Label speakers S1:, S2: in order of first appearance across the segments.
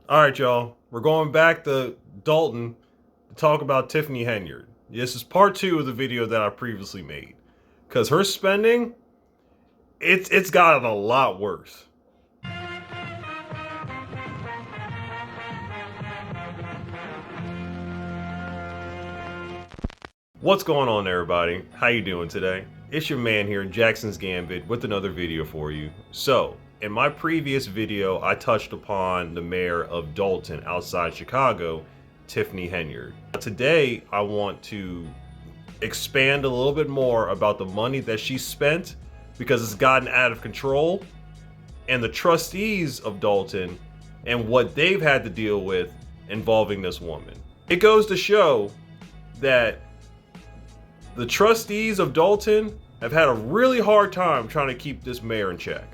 S1: All right, y'all. We're going back to Dalton to talk about Tiffany Henyard. This is part two of the video that I previously made. Because her spending, it's gotten a lot worse. What's going on, everybody? How you doing today? It's your man here, Jackson's Gambit, with another video for you. So, in my previous video, I touched upon the mayor of Dolton outside Chicago, Tiffany Henyard. Today, I want to expand a little bit more about the money that she spent because it's gotten out of control, and the trustees of Dolton and what they've had to deal with involving this woman. It goes to show that the trustees of Dalton have had a really hard time trying to keep this mayor in check.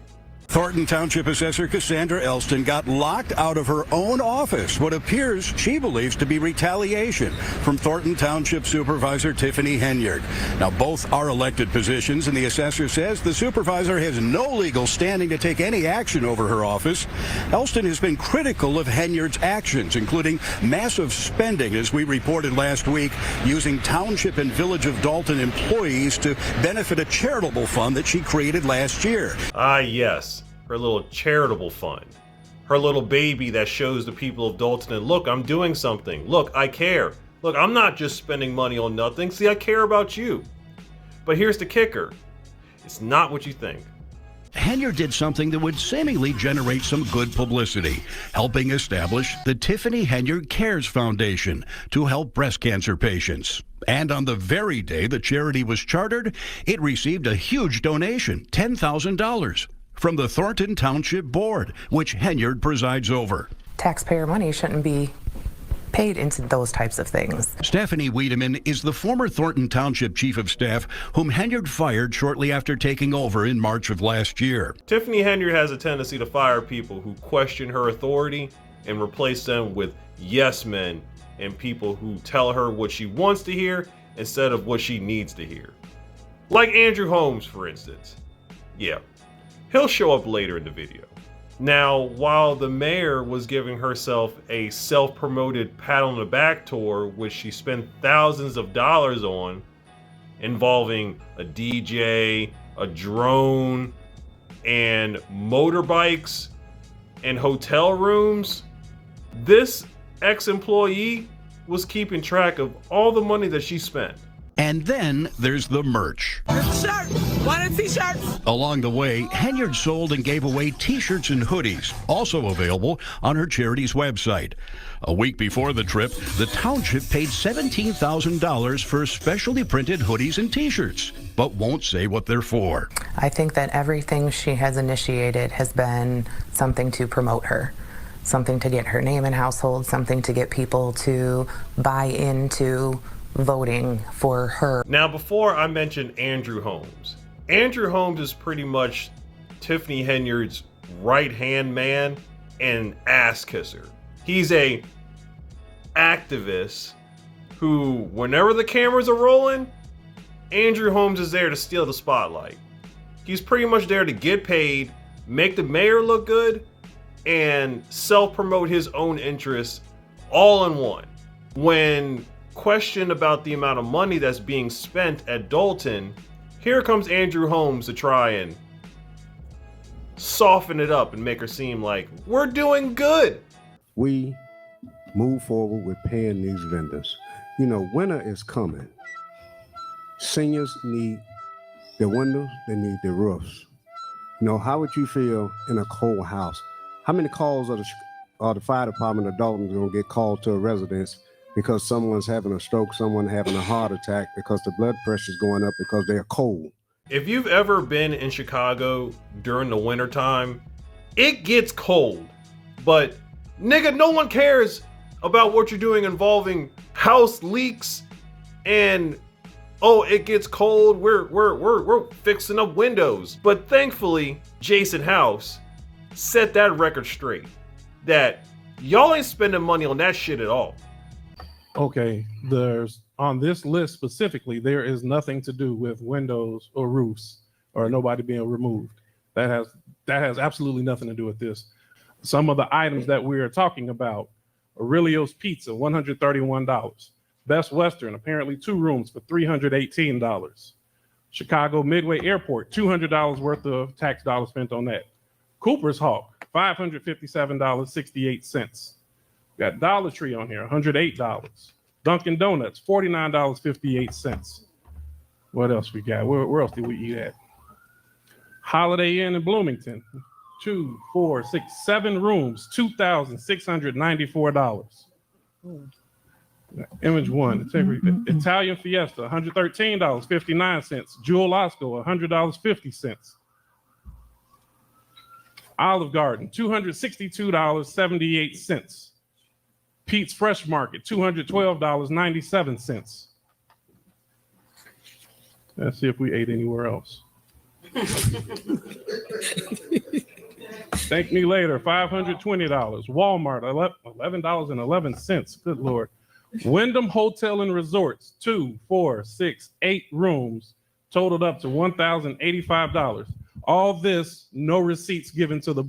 S2: Thornton Township Assessor Cassandra Elston got locked out of her own office, what appears she believes to be retaliation from Thornton Township Supervisor Tiffany Henyard. Now, both are elected positions, and the assessor says the supervisor has no legal standing to take any action over her office. Elston has been critical of Henyard's actions, including massive spending, as we reported last week, using Township and Village of Dalton employees to benefit a charitable fund that she created last year.
S1: Yes. Her little charitable fund. Her little baby that shows the people of Dalton, and look, I'm doing something. Look, I care. Look, I'm not just spending money on nothing. See, I care about you. But here's the kicker. It's not what you think.
S2: Henyard did something that would seemingly generate some good publicity, helping establish the Tiffany Henyard Cares Foundation to help breast cancer patients. And on the very day the charity was chartered, it received a huge donation, $10,000. From the Thornton Township Board, which Henyard presides over.
S3: Taxpayer money shouldn't be paid into those types of things.
S2: Stephanie Wiedemann is the former Thornton Township Chief of Staff, whom Henyard fired shortly after taking over in March of last year.
S1: Tiffany Henyard has a tendency to fire people who question her authority and replace them with yes men and people who tell her what she wants to hear instead of what she needs to hear. Like Andrew Holmes, for instance. Yeah. He'll show up later in the video. Now, while the mayor was giving herself a self-promoted pat on the back tour, which she spent thousands of dollars on, involving a DJ, a drone, and motorbikes, and hotel rooms, this ex-employee was keeping track of all the money that she spent.
S2: And then there's the merch.
S4: There's a shirt. Wanted t-shirts.
S2: Along the way, Henyard sold and gave away t-shirts and hoodies, also available on her charity's website. A week before the trip, the township paid $17,000 for specially printed hoodies and t-shirts, but won't say what they're for.
S3: I think that everything she has initiated has been something to promote her, something to get her name in household, something to get people to buy into voting for her.
S1: Now, before I mentioned Andrew Holmes is pretty much Tiffany Henyard's right-hand man and ass kisser. He's a activist who, whenever the cameras are rolling, Andrew Holmes is there to steal the spotlight. He's pretty much there to get paid, make the mayor look good, and self-promote his own interests all in one. When questioned about the amount of money that's being spent at Dalton, here comes Andrew Holmes to try and soften it up and make her seem like we're doing good.
S5: We move forward with paying these vendors. You know, winter is coming. Seniors need the windows, they need the roofs. You know, how would you feel in a cold house? How many calls are the fire department of Dalton going to get called to a residence because someone's having a stroke, someone having a heart attack because the blood pressure is going up because they're cold?
S1: If you've ever been in Chicago during the winter time, it gets cold. But nigga, no one cares about what you're doing involving house leaks and oh, it gets cold, we're fixing up windows. But thankfully, Jason House set that record straight that y'all ain't spending money on that shit at all.
S6: Okay, there's on this list specifically, there is nothing to do with windows or roofs or nobody being removed. That has absolutely nothing to do with this. Some of the items that we are talking about: Aurelio's Pizza, $131. Best Western, apparently 2 rooms for $318. Chicago Midway Airport, $200 worth of tax dollars spent on that. Cooper's Hawk, $557.68. Got Dollar Tree on here, $108. Dunkin' Donuts, $49.58. What else we got? Where else did we eat at? Holiday Inn in Bloomington, 2, 4, 6, 7 rooms, $2,694. Image One, Italian Fiesta, $113.59. Jewel Osco, $100.50. Olive Garden, $262.78. Pete's Fresh Market, $212.97. Let's see if we ate anywhere else. Thank me later, $520. Walmart, $11.11. Good Lord. Wyndham Hotel and Resorts, 2, 4, 6, 8 rooms, totaled up to $1,085. All this, no receipts given to the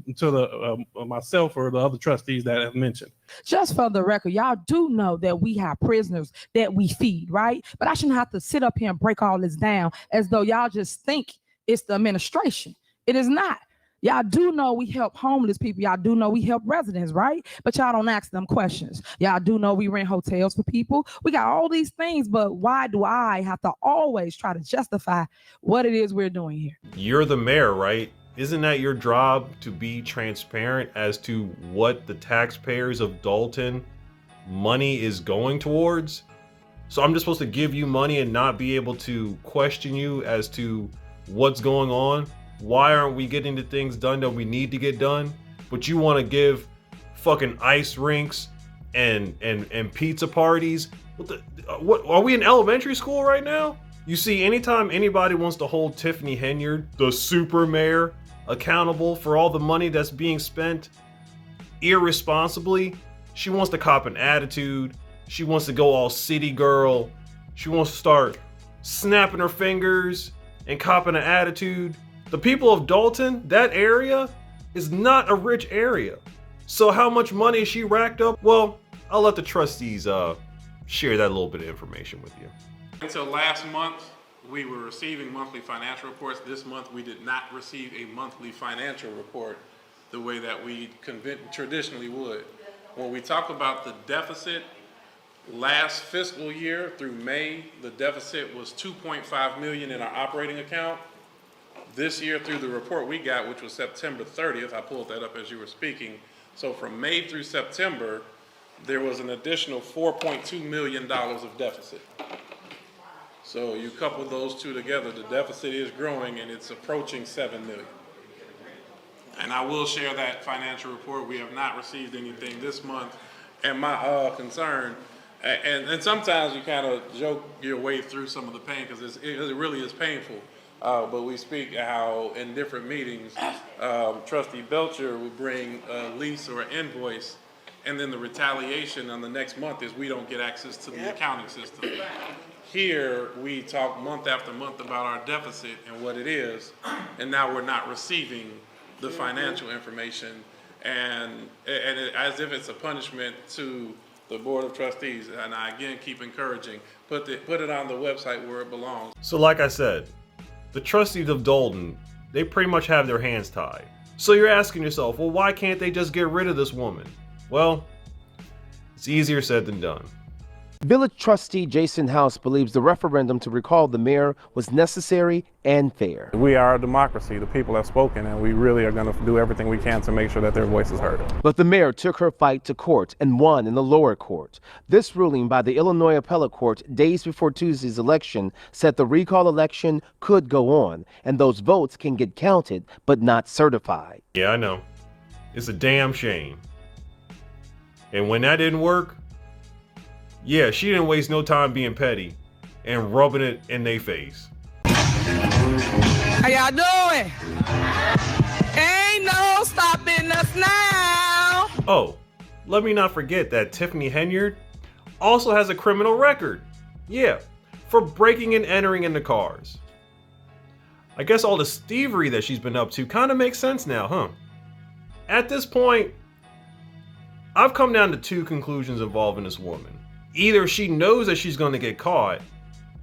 S6: myself or the other trustees that I've mentioned.
S7: Just for the record, y'all do know that we have prisoners that we feed, right? But I shouldn't have to sit up here and break all this down as though y'all just think it's the administration. It is not. Y'all do know we help homeless people. Y'all do know we help residents, right? But y'all don't ask them questions. Y'all do know we rent hotels for people. We got all these things, but why do I have to always try to justify what it is we're doing here?
S1: You're the mayor, right? Isn't that your job to be transparent as to what the taxpayers of Dalton money is going towards? So I'm just supposed to give you money and not be able to question you as to what's going on? Why aren't we getting the things done that we need to get done? But you want to give fucking ice rinks and pizza parties? What are we in elementary school right now? You see, anytime anybody wants to hold Tiffany Henyard, the super mayor, accountable for all the money that's being spent irresponsibly, she wants to cop an attitude. She wants to go all city girl. She wants to start snapping her fingers and copping an attitude. The people of Dolton, that area, is not a rich area. So how much money she racked up? Well, I'll let the trustees share that little bit of information with you.
S6: Until last month, we were receiving monthly financial reports. This month, we did not receive a monthly financial report the way that we traditionally would. When we talk about the deficit, last fiscal year through May, the deficit was $2.5 million in our operating account. This year, through the report we got, which was September 30th, I pulled that up as you were speaking. So from May through September, there was an additional $4.2 million of deficit. So you couple those two together, the deficit is growing and it's approaching $7 million. And I will share that financial report. We have not received anything this month. And my concern, and sometimes you kind of joke your way through some of the pain because it really is painful. But we speak how in different meetings, Trustee Belcher would bring a lease or an invoice, and then the retaliation on the next month is we don't get access to the accounting system. Here, we talk month after month about our deficit and what it is, and now we're not receiving the financial information, and as if it's a punishment to the Board of Trustees. And I again keep encouraging, put it on the website where it belongs.
S1: So like I said, the trustees of Dolton, they pretty much have their hands tied. So you're asking yourself, well, why can't they just get rid of this woman? Well, it's easier said than done.
S8: Village trustee Jason House believes the referendum to recall the mayor was necessary and fair.
S9: We are a democracy. The people have spoken, and we really are going to do everything we can to make sure that their voice is heard.
S8: But the mayor took her fight to court and won in the lower court. This ruling by the Illinois Appellate Court days before Tuesday's election said the recall election could go on, and those votes can get counted but not certified.
S1: Yeah, I know. It's a damn shame. And when that didn't work, yeah, she didn't waste no time being petty and rubbing it in their face.
S4: How y'all doing? Ain't no stopping us now.
S1: Oh, let me not forget that Tiffany Henyard also has a criminal record. Yeah, for breaking and entering into cars. I guess all the thievery that she's been up to kind of makes sense now, huh? At this point, I've come down to two conclusions involving this woman. Either she knows that she's going to get caught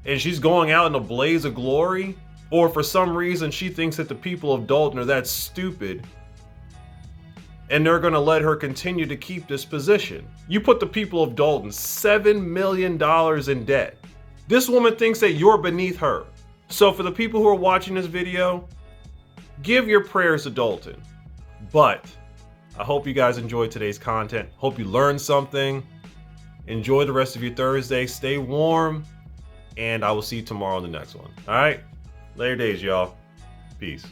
S1: and she's going out in a blaze of glory, or for some reason she thinks that the people of Dalton are that stupid and they're going to let her continue to keep this position. You put the people of Dalton $7 million in debt. This woman thinks that you're beneath her. So for the people who are watching this video, give your prayers to Dalton. But I hope you guys enjoyed today's content. Hope you learned something. Enjoy the rest of your Thursday. Stay warm. And I will see you tomorrow on the next one. All right? Later days, y'all. Peace.